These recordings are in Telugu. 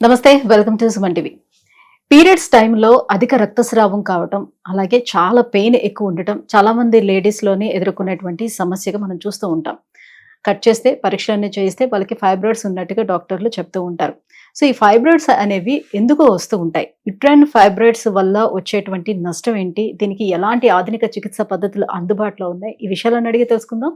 నమస్తే, welcome to Suman TV. Periods టైంలో అధిక రక్తస్రావం కావటం, అలాగే చాలా పెయిన్ ఎక్కువ ఉండటం చాలా మంది లేడీస్లోని ఎదుర్కొనేటువంటి సమస్యగా మనం చూస్తూ ఉంటాం. కట్ చేస్తే పరీక్షలన్నీ చేయిస్తే వాళ్ళకి ఫైబ్రాయిడ్స్ ఉన్నట్టుగా డాక్టర్లు చెప్తూ ఉంటారు. సో ఈ ఫైబ్రాయిడ్స్ అనేవి ఎందుకు వస్తూ ఉంటాయి? యుట్రైన్ ఫైబ్రాయిడ్స్ వల్ల వచ్చేటువంటి నష్టం ఏంటి? దీనికి ఎలాంటి ఆధునిక చికిత్స పద్ధతులు అందుబాటులో ఉన్నాయి? ఈ విషయాలను అడిగి తెలుసుకుందాం.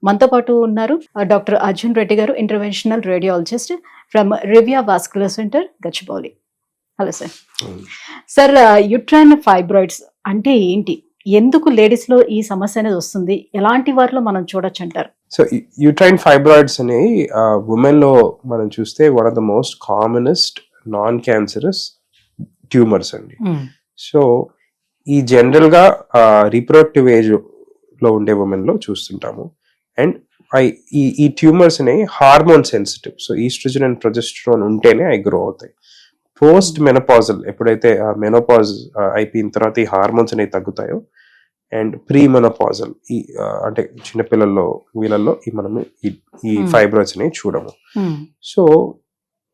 మనతో పాటు ఉన్నారు డాక్టర్ అర్జున్ రెడ్డి గారు, interventional radiologist from Rivia vascular centre, Gachibowli. Hello sir. Sir, uterine fibroids అంటే ఏంటి? ఎందుకు లేడీస్ లో ఈ సమస్య అనేది వస్తుంది? ఎలాంటి వారిలో మనం చూడొచ్చు అంటారు? సో యూట్రైన్ ఫైబ్రాయిడ్స్ అనేవి ఉమెన్ లో మనం చూస్తే one of the most commonest non cancerous tumours అండి. సో ఈ జనరల్ గా రీప్రొడక్టివ్ ఏజ్ లో ఉండే ఉమెన్ లో చూస్తుంటాము. అండ్ ఈ ట్యూమర్స్ అనేవి hormone sensitive. So oestrogen and progesterone ఉంటేనే అవి గ్రో అవుతాయి. పోస్ట్ మెనోపాజల్ ఎప్పుడైతే మెనోపాజ్ అయిపోయిన తర్వాత ఈ హార్మోన్స్ అనేవి తగ్గుతాయో, అండ్ ప్రీ మెనోపాజల్ అంటే చిన్నపిల్లల్లో వీళ్ళల్లో మనము ఈ ఫైబ్రాయిడ్స్ అనేవి చూడము. సో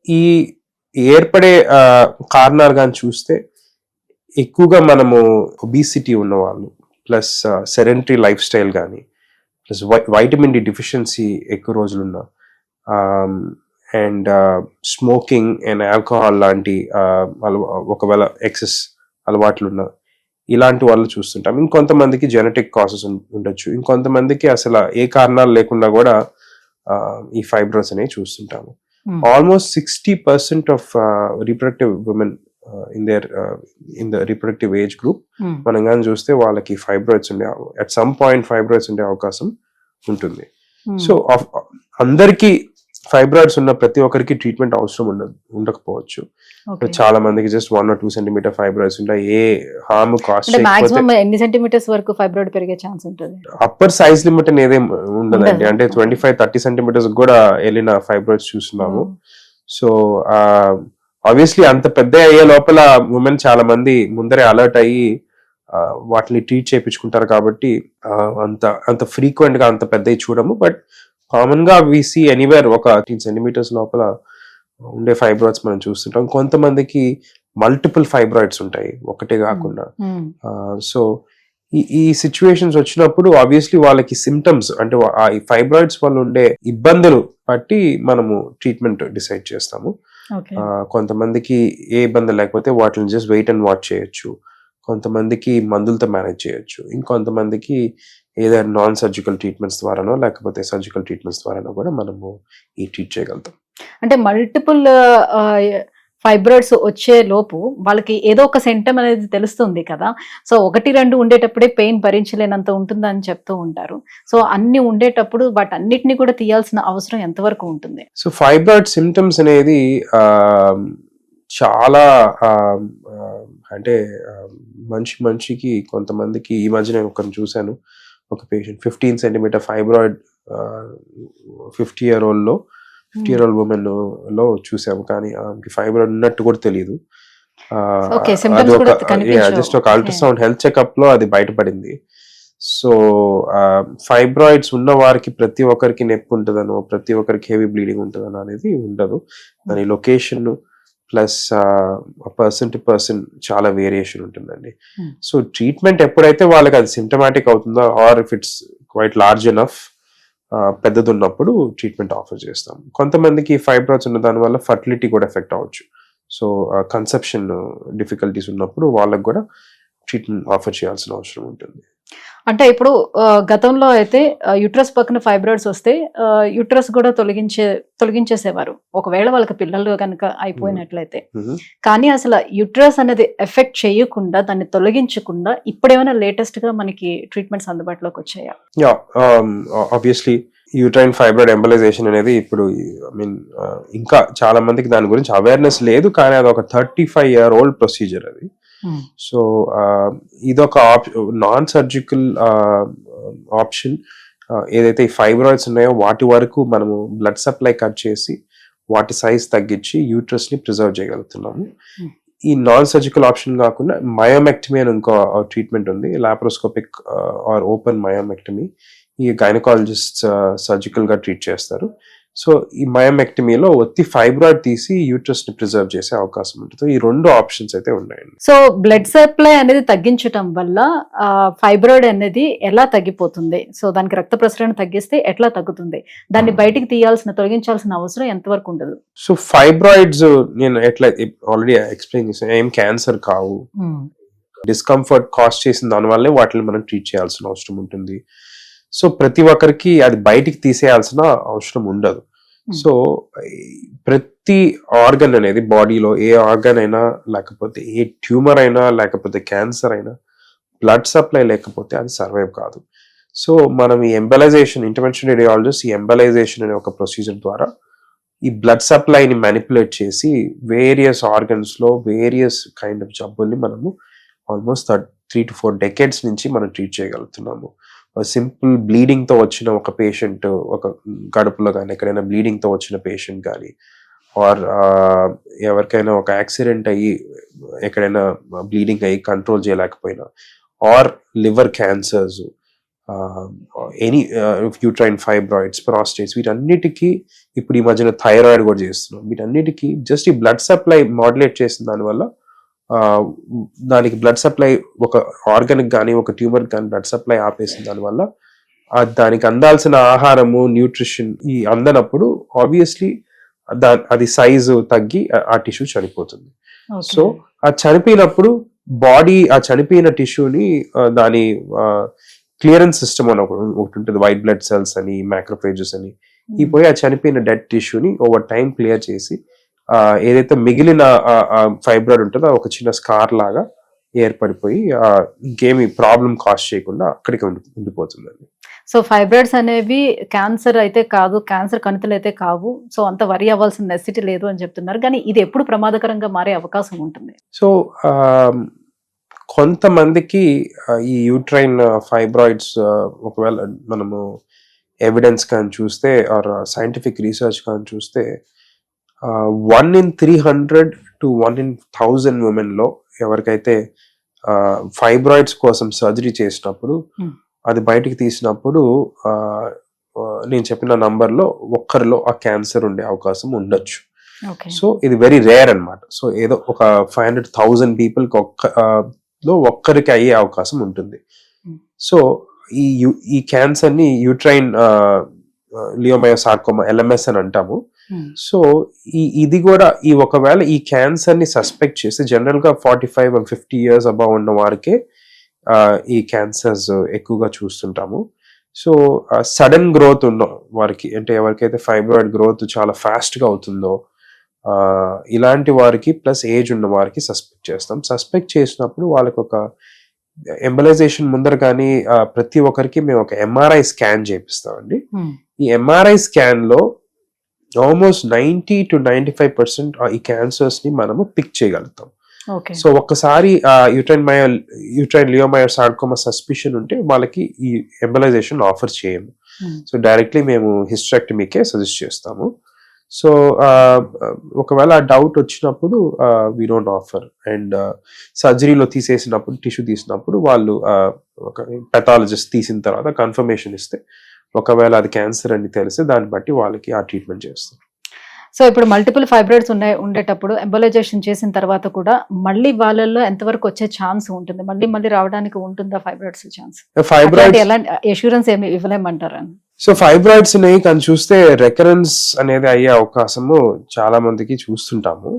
ఈ ఏర్పడే కారణాలు కానీ చూస్తే ఎక్కువగా మనము ఒబిసిటీ ఉన్నవాళ్ళు, ప్లస్ సెడెంటరీ లైఫ్ స్టైల్ కానీ, ప్లస్ వైటమిన్ డి డెఫిషియన్సీ ఎక్కువ రోజులున్నా, అండ్ స్మోకింగ్ అండ్ ఆల్కహాల్ లాంటి ఒకవేళ ఎక్సెస్ అలవాట్లున్న ఇలాంటి వాళ్ళు చూస్తుంటాం. ఇంకొంతమందికి జెనెటిక్ కాసెస్ ఉండొచ్చు, ఇంకొంతమందికి అసలు ఏ కారణాలు లేకుండా కూడా ఈ ఫైబ్రోస్ అనేవి చూస్తుంటాము. Almost 60% of reproductive women in the reproductive age group మనం కానీ చూస్తే వాళ్ళకి ఫైబ్రాయిడ్స్ ఉండే అట్ సమ్ పాయింట్ ఫైబ్రాయిడ్స్ ఉండే అవకాశం ఉంటుంది. సో అందరికీ ఫైబ్రాయిడ్స్ ఉన్న ప్రతి ఒక్కరికి ట్రీట్మెంట్ అవసరం ఉండకపోవచ్చు. చాలా మందికి జస్ట్ 1 or 2 centimeter ఫైబ్రాయిడ్స్ ఉంటాయి. ఏ హార్మ్ కాస్ట్ ఎన్ని సెంటీమీటర్స్ వరకు ఫైబ్రాయిడ్ పెరిగే ఛాన్స్ ఉంటుంది? అప్పర్ సైజ్ లిమిట్ అనేది ఉండదండి. అంటే 25-30 centimeters కూడా వెళ్ళిన ఫైబ్రాయిడ్స్ చూస్తున్నాము. సో ఆబ్వియస్లీ అంత పెద్ద అయ్యే లోపల ఉమెన్ చాలా మంది ముందరే అలర్ట్ అయ్యి వాటిని ట్రీట్ చేయించుకుంటారు. కాబట్టి అంత ఫ్రీక్వెంట్ గా అంత పెద్దవి చూడము. బట్ కామన్ గా వి సీ ఎనీవేర్ ఒక 18 centimeters లోపల ఉండే ఫైబ్రాయిడ్స్ మనం చూస్తుంటాం. కొంతమందికి మల్టిపుల్ ఫైబ్రాయిడ్స్ ఉంటాయి, ఒకటే కాకుండా. సో ఈ సిచ్యువేషన్స్ వచ్చినప్పుడు ఆబ్వియస్లీ వాళ్ళకి సిమ్టమ్స్ అంటే ఈ ఫైబ్రాయిడ్స్ వల్ల ఉండే ఇబ్బందులు బట్టి మనము ట్రీట్మెంట్ డిసైడ్ చేస్తాము. కొంతమందికి ఏ ఇబ్బంది లేకపోతే వాటిని జస్ట్ వెయిట్ అండ్ వాచ్ చేయొచ్చు. కొంతమందికి మందులతో మేనేజ్ చేయొచ్చు. ఇంకొంతమందికి ఏదైనా నాన్ సర్జికల్ ట్రీట్మెంట్స్ ద్వారానో లేకపోతే సర్జికల్ ట్రీట్మెంట్స్ ద్వారానో కూడా మనము ఈ ట్రీట్ చేయగలుగుతాం. అంటే మల్టిపుల్ ఫైబ్రాయిడ్స్ వచ్చే లోపు వాళ్ళకి ఏదో ఒక సిమ్టమ్ అనేది తెలుస్తుంది కదా. సో 1-2 ఉండేటప్పుడే పెయిన్ భరించలేనంత ఉంటుందని చెప్తూ ఉంటారు. సో అన్ని ఉండేటప్పుడు వాటన్నిటిని కూడా తీయాల్సిన అవసరం ఎంతవరకు ఉంటుంది? సో ఫైబ్రాయిడ్ సిమ్టమ్స్ అనేది చాలా అంటే మనిషికి కొంతమందికి, ఈ మధ్య నేను ఒకరిని చూశాను, ఒక patient 15 centimeter fibroid 50-year-old women లో చూసాము. కానీ ఫైబ్రాయిడ్ ఉన్నట్టు కూడా తెలియదు. జస్ట్ ఒక అల్ట్రాసౌండ్ హెల్త్ చెకప్ లో అది బయటపడింది. సో ఫైబ్రాయిడ్స్ ఉన్న వారికి ప్రతి ఒక్కరికి నొప్పి ఉంటుందనో, ప్రతి ఒక్కరికి హెవీ బ్లీడింగ్ ఉంటుందనో అనేది ఉండదు. దాని location plus person to person చాలా వేరియేషన్ ఉంటుందండి. సో ట్రీట్మెంట్ ఎప్పుడైతే వాళ్ళకి అది సిమ్టమాటిక్ అవుతుందో, or if it's quite large enough, పెద్దది ఉన్నప్పుడు ట్రీట్మెంట్ ఆఫర్ చేస్తాం. కొంతమందికి ఫైబ్రాయిడ్స్ ఉన్న దాని వల్ల ఫర్టిలిటీ కూడా ఎఫెక్ట్ అవ్వచ్చు. సో కన్సెప్షన్ డిఫికల్టీస్ ఉన్నప్పుడు వాళ్ళకి కూడా ట్రీట్మెంట్ ఆఫర్ చేయాల్సిన అవసరం ఉంటుంది. అంటే ఇప్పుడు గతంలో అయితే యుట్రస్ పక్కన ఫైబ్రాయిడ్స్ వస్తే యుట్రస్ కూడా తొలగించేసేవారు ఒకవేళ వాళ్ళకి పిల్లలు కనుక అయిపోయినట్లయితే. కానీ అసలు యుట్రస్ అనేది ఎఫెక్ట్ చేయకుండా, దాన్ని తొలగించకుండా ఇప్పుడేమైనా లేటెస్ట్ గా మనకి ట్రీట్మెంట్స్ అందుబాటులోకి వచ్చాయా? ఆబ్వియస్లీ యూట్రైన్ ఫైబ్రాయిడ్ ఎంబలైజేషన్ అనేది ఇప్పుడు ఇంకా చాలా మందికి దాని గురించి అవేర్నెస్ లేదు. కానీ అది ఒక 35-year-old ప్రొసీజర్ అది. సో ఇదొక నాన్ సర్జికల్ ఆప్షన్. ఏదైతే ఈ ఫైబ్రాయిడ్స్ ఉన్నాయో వాటి వరకు మనము బ్లడ్ సప్లై కట్ చేసి వాటి సైజ్ తగ్గించి యూట్రస్ ని ప్రిజర్వ్ చేయగలుగుతున్నాము. ఈ నాన్ సర్జికల్ ఆప్షన్ కాకుండా మయోమెక్టమీ అని ఇంకో ట్రీట్మెంట్ ఉంది, లాప్రోస్కోపిక్ ఆర్ ఓపెన్ మయోమెక్టమీ. ఈ గైనకాలజిస్ట్ సర్జికల్ గా ట్రీట్ చేస్తారు. సో ఈ మయోమెక్టమీలో ఒత్తి ఫైబ్రాయిడ్ తీసి యూట్రస్ ని ప్రిజర్వ్ చేసే అవకాశం ఉంటుంది. ఈ 2 ఆప్షన్స్ అయితే ఉన్నాయండి. సో బ్లడ్ సప్లై అనేది తగ్గించటం వల్ల ఫైబ్రాయిడ్ అనేది ఎలా తగ్గిపోతుంది? సో దానికి రక్త ప్రసరణ తగ్గిస్తే ఎట్లా తగ్గుతుంది? దాన్ని బయటికి తొలగించాల్సిన అవసరం ఎంతవరకు ఉండదు? సో ఫైబ్రాయిడ్స్ నేను ఎట్లా ఆల్రెడీ ఎక్స్ప్లెయిన్ చేశాను, ఏం క్యాన్సర్ కావు. డిస్కంఫర్ట్ కాస్ట్ చేసిన దానివల్లే వాటిని మనం ట్రీట్ చేయాల్సిన అవసరం ఉంటుంది. సో ప్రతి ఒక్కరికి అది బయటికి తీసేయాల్సిన అవసరం ఉండదు. సో ప్రతి ఆర్గన్ అనేది బాడీలో, ఏ ఆర్గన్ అయినా, లేకపోతే ఏ ట్యూమర్ అయినా, లేకపోతే క్యాన్సర్ అయినా, బ్లడ్ సప్లై లేకపోతే అది సర్వైవ్ కాదు. సో మనం ఈ ఎంబలైజేషన్, ఇంటర్వెన్షన్ రేడియాలజిస్ట్ ఈ ఎంబలైజేషన్ అనే ఒక ప్రొసీజర్ ద్వారా ఈ బ్లడ్ సప్లైని మ్యానిపులేట్ చేసి వేరియస్ ఆర్గన్స్ లో వేరియస్ కైండ్ ఆఫ్ జబ్బుల్ని మనము ఆల్మోస్ట్ 3 to 4 decades నుంచి మనం ట్రీట్ చేయగలుగుతున్నాము. సింపుల్ బ్లీడింగ్ తో వచ్చిన ఒక పేషెంట్, ఒక గడుపులో కానీ ఎక్కడైనా బ్లీడింగ్ తో వచ్చిన పేషెంట్ కానీ, ఆర్ ఎవరికైనా ఒక యాక్సిడెంట్ అయ్యి ఎక్కడైనా బ్లీడింగ్ అయ్యి కంట్రోల్ చేయలేకపోయినా, or liver cancers, any uterine fibroids, prostates, వీటన్నిటికీ ఇప్పుడు ఈ మధ్యన థైరాయిడ్ కూడా చేస్తున్నాం. వీటన్నిటికీ జస్ట్ ఈ బ్లడ్ సప్లై మాడ్యులేట్ చేసిన దానివల్ల దానికి బ్లడ్ సప్లై, ఒక ఆర్గానిక్ కానీ ఒక ట్యూమర్ కానీ బ్లడ్ సప్లై ఆపేసిన దానివల్ల దానికి అందాల్సిన ఆహారము, న్యూట్రిషన్ ఈ అందనప్పుడు ఆబ్వియస్లీ అది సైజు తగ్గి ఆ టిష్యూ చనిపోతుంది. సో ఆ చనిపోయినప్పుడు బాడీ ఆ చనిపోయిన టిష్యూని దాని క్లియరెన్స్ సిస్టమ్ అని ఒకటి ఉంటుంది, వైట్ బ్లడ్ సెల్స్ అని, మ్యాక్రోఫేజెస్ అని, ఈ పోయి ఆ చనిపోయిన డెడ్ టిష్యూని ఓవర్ టైం క్లియర్ చేసి ఏదైతే మిగిలిన ఫైబ్రాయిడ్ ఉంటుందో ఒక చిన్న స్కార్ లాగా ఏర్పడిపోయి ఇంకేమి ప్రాబ్లం కాస్ట్ చేయకుండా అక్కడికి ఉండిపోతుందండి. సో ఫైబ్రాయిడ్స్ అనేవి క్యాన్సర్ అయితే కాదు, క్యాన్సర్ కణితులు అయితే కావు, సో అంత వరి అవ్వాల్సిన నెసిటీ లేదు అని చెప్తున్నారు. కానీ ఇది ఎప్పుడు ప్రమాదకరంగా మారే అవకాశం ఉంటుంది? సో కొంతమందికి ఈ యూట్రైన్ ఫైబ్రాయిడ్స్ ఒకవేళ మనము ఎవిడెన్స్ కానీ చూస్తే, ఆర్ సైంటిఫిక్ రీసెర్చ్ కానీ చూస్తే, 1 in 300 to 1 in 1000 women లో ఎవరికైతే ఫైబ్రాయిడ్స్ కోసం సర్జరీ చేసినప్పుడు అది బయటికి తీసినప్పుడు నేను చెప్పిన నంబర్లో ఒక్కరిలో ఆ క్యాన్సర్ ఉండే అవకాశం ఉండొచ్చు. సో ఇది వెరీ రేర్ అన్నమాట. సో ఏదో ఒక 500,000 పీపుల్కి ఒక్కరికి అయ్యే అవకాశం ఉంటుంది. సో ఈ క్యాన్సర్ ని యూట్రైన్ లియోమయోసార్కోమా, LMS అని అంటాము. సో ఇది కూడా ఒకవేళ ఈ క్యాన్సర్ ని సస్పెక్ట్ చేసి, జనరల్ గా 45 and 50 years అబౌవ్ ఉన్న వారికే ఈ క్యాన్సర్స్ ఎక్కువగా చూస్తుంటాము. సో సడన్ గ్రోత్ ఉన్న వారికి, అంటే ఎవరికైతే ఫైబ్రాయిడ్ గ్రోత్ చాలా ఫాస్ట్ గా అవుతుందో ఇలాంటి వారికి, ప్లస్ ఏజ్ ఉన్న వారికి సస్పెక్ట్ చేస్తాం. సస్పెక్ట్ చేసినప్పుడు వాళ్ళకి ఒక ఎంబలైజేషన్ ముందర కానీ ప్రతి ఒక్కరికి మేము ఒక MRI స్కాన్ చేపిస్తామండి. ఈ MRI స్కాన్ లో ఆల్మోస్ట్ 90 to 95% ఈ క్యాన్సర్స్ ని మనము పిక్ చేయగలుగుతాం. సో ఒక్కసారి యూట్రైన్ లియోమయోసార్కోమా సస్పిషన్ ఉంటే వాళ్ళకి ఈ ఎంబలైజేషన్ ఆఫర్ చేయము. సో డైరెక్ట్లీ మేము హిస్టరెక్టమీకే సజెస్ట్ చేస్తాము. సో ఒకవేళ ఆ డౌట్ వచ్చినప్పుడు వీ డోంట్ ఆఫర్. అండ్ సర్జరీలో తీసేసినప్పుడు, టిష్యూ తీసినప్పుడు వాళ్ళు ఒక పెథాలజిస్ట్ తీసిన తర్వాత కన్ఫర్మేషన్ ఇస్తే, ఒకవేళ అది క్యాన్సర్ అని తెలిస్తే దాన్ని బట్టి వాళ్ళకి ఆ ట్రీట్మెంట్ చేస్తాం. సో ఇప్పుడు మల్టిపుల్ ఫైబ్రాయిడ్స్ ఉండేటప్పుడు ఎంబలైజేషన్ చేసిన తర్వాత కూడా మళ్ళీ వాళ్ళల్లో ఎంతవరకు వచ్చే ఛాన్స్ ఉంటుంది? మళ్ళీ రావడానికి ఉంటుందా ఫైబ్రాయిడ్స్ ఛాన్స్? ఫైబ్రాయిడ్స్ ఎలాంటి అష్యూరెన్స్ ఏమి ఇవ్వలేమంటారా? సో ఫైబ్రాయిడ్స్ ని కానీ చూస్తే రికరెన్స్ అనేది అయ్యే అవకాశము చాలా మందికి చూస్తుంటాము.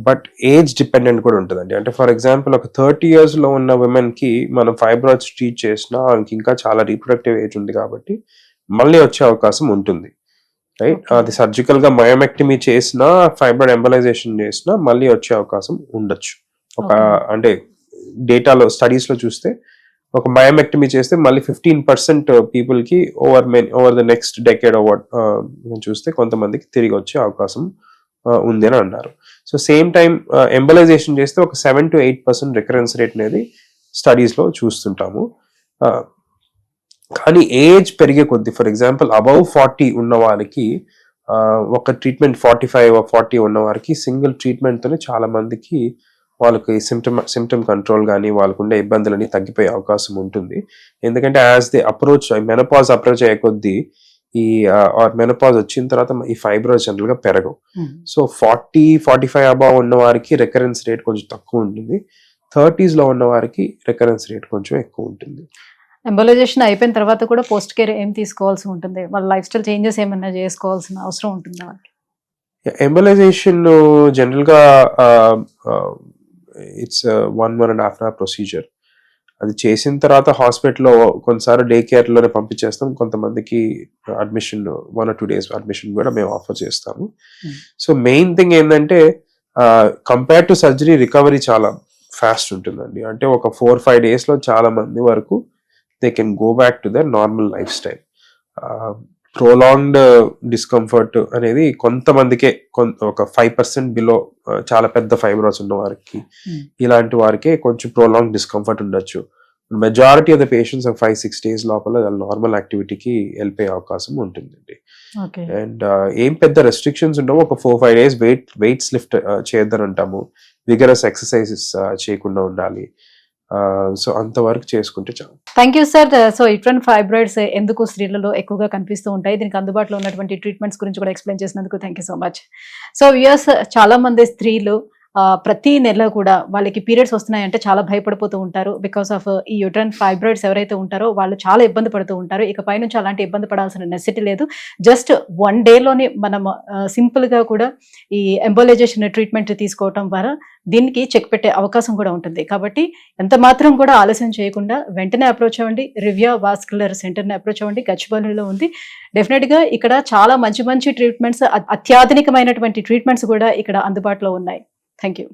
బట్ ఏజ్ డిపెండెంట్ కూడా ఉంటుందండి. అంటే ఫర్ ఎగ్జాంపుల్ ఒక 30 years లో ఉన్న విమెన్ కి మనం ఫైబ్రాయిడ్స్ ట్రీట్ చేసినా ఇంకా చాలా రీప్రొడక్టివ్ ఏజ్ ఉంది కాబట్టి మళ్ళీ వచ్చే అవకాశం ఉంటుంది, రైట్? అది సర్జికల్ గా మయోమెక్టమీ చేసినా, ఫైబ్రాయిడ్ ఎంబలైజేషన్ చేసినా మళ్ళీ వచ్చే అవకాశం ఉండొచ్చు. అంటే డేటాలో, స్టడీస్ లో చూస్తే ఒక మయోమెక్టమీ చేస్తే మళ్ళీ 15% పీపుల్ కి ఓవర్ ద నెక్స్ట్ డెకేడ్ చూస్తే కొంతమందికి తిరిగి వచ్చే అవకాశం ఉంది అని అన్నారు. సో సేమ్ టైం ఎంబలైజేషన్ చేస్తే ఒక 7 to 8% రికరెన్స్ రేట్ అనేది స్టడీస్ లో చూస్తుంటాము. కానీ ఏజ్ పెరిగే కొద్ది, ఫర్ ఎగ్జాంపుల్ అబౌవ్ 40 ఉన్న వారికి ఒక ట్రీట్మెంట్, 45 or 40 ఉన్న వారికి సింగిల్ ట్రీట్మెంట్ తోనే చాలా మందికి వాళ్ళకి సిమ్టమ్ కంట్రోల్ కానీ వాళ్ళకు ఉండే ఇబ్బందులన్నీ తగ్గిపోయే అవకాశం ఉంటుంది. ఎందుకంటే as the approach, menopause approach అయ్యే కొద్దీ ఈ మెనోపాజ్ వచ్చిన తర్వాత ఈ ఫైబ్రాయిడ్స్ జనరల్ గా పెరగవు. సో 40-45 అబౌవ్ ఉన్న వారికి రికరెన్స్ రేట్ కొంచెం తక్కువ ఉంటుంది. 30s లో ఉన్న వారికి రికరెన్స్ రేట్ కొంచెం ఎక్కువ ఉంటుంది. ఎంబోలైజేషన్ అయిపోయిన తర్వాత కూడా పోస్ట్ కేర్ ఏం తీసుకోవాల్సి ఉంటుంది? వాళ్ళ లైఫ్ స్టైల్ చేంజెస్ ఏమైనా చేసుకోవాల్సిన అవసరం ఉంటుందా? ఎంబోలైజేషన్ జనరల్ గా ఇట్స్ 1.5 hour ప్రొసీజర్. అది చేసిన తర్వాత హాస్పిటల్లో కొన్నిసార్లు డే కేర్ లోనే పంపించేస్తాం. కొంతమందికి అడ్మిషన్ 1 or 2 days అడ్మిషన్ కూడా మేము ఆఫర్ చేస్తాము. సో మెయిన్ థింగ్ ఏంటంటే కంపేర్ టు సర్జరీ రికవరీ చాలా ఫాస్ట్ ఉంటుందండి. అంటే ఒక 4-5 days లో చాలా మంది వరకు they can go back to their normal life style. Prolonged discomfort అనేది కొంతమందికే, ఒక 5% బిలో చాలా పెద్ద ఫైబ్రాయిడ్స్ ఉన్న వారికి, ఇలాంటి వారికే కొంచెం ప్రొలాంగ్ డిస్కంఫర్ట్ ఉండొచ్చు. Majority of the patients 5-6 days లోపల నార్మల్ యాక్టివిటీకి వెళ్ళిపోయే అవకాశం ఉంటుందండి. అండ్ ఏం పెద్ద రెస్ట్రిక్షన్స్ ఉండవు. ఒక 4-5 days వెయిట్స్ లిఫ్ట్ చేద్దానంటాము. విగరస్ ఎక్సర్సైజెస్ చేయకుండా ఉండాలి. సో అంతవరకు చేసుకుంటే చాలు. Thank you sir. సో ఇటువంటి ఫైబ్రాయిడ్స్ ఎందుకు స్త్రీలలో ఎక్కువగా కనిపిస్తూ ఉంటాయి, దీనికి అందుబాటులో ఉన్నటువంటి ట్రీట్మెంట్స్ గురించి కూడా ఎక్స్ప్లెయిన్ చేసినందుకు thank you so much. So viewers, చాలా మంది స్త్రీలు ప్రతి నెల కూడా వాళ్ళకి పీరియడ్స్ వస్తున్నాయంటే చాలా భయపడిపోతూ ఉంటారు. బికాస్ ఆఫ్ ఈ యూట్రైన్ ఫైబ్రాయిడ్స్ ఎవరైతే ఉంటారో వాళ్ళు చాలా ఇబ్బంది పడుతూ ఉంటారు. ఇక పైనుంచి అలాంటి ఇబ్బంది పడాల్సిన నెసెసిటీ లేదు. జస్ట్ 1 dayలోనే మనం సింపుల్ గా కూడా ఈ ఎంబోలైజేషన్ ట్రీట్మెంట్ తీసుకోవటం ద్వారా దీనికి చెక్ పెట్టే అవకాశం కూడా ఉంటుంది. కాబట్టి ఎంత మాత్రం కూడా ఆలస్యం చేయకుండా వెంటనే అప్రోచ్ అవ్వండి. రివ్యా వాస్కులర్ సెంటర్ని అప్రోచ్ అవ్వండి. గచ్చిబౌలిలో ఉంది. డెఫినెట్ గా ఇక్కడ చాలా మంచి ట్రీట్మెంట్స్, అత్యాధునికమైనటువంటి ట్రీట్మెంట్స్ కూడా ఇక్కడ అందుబాటులో ఉన్నాయి. Thank you.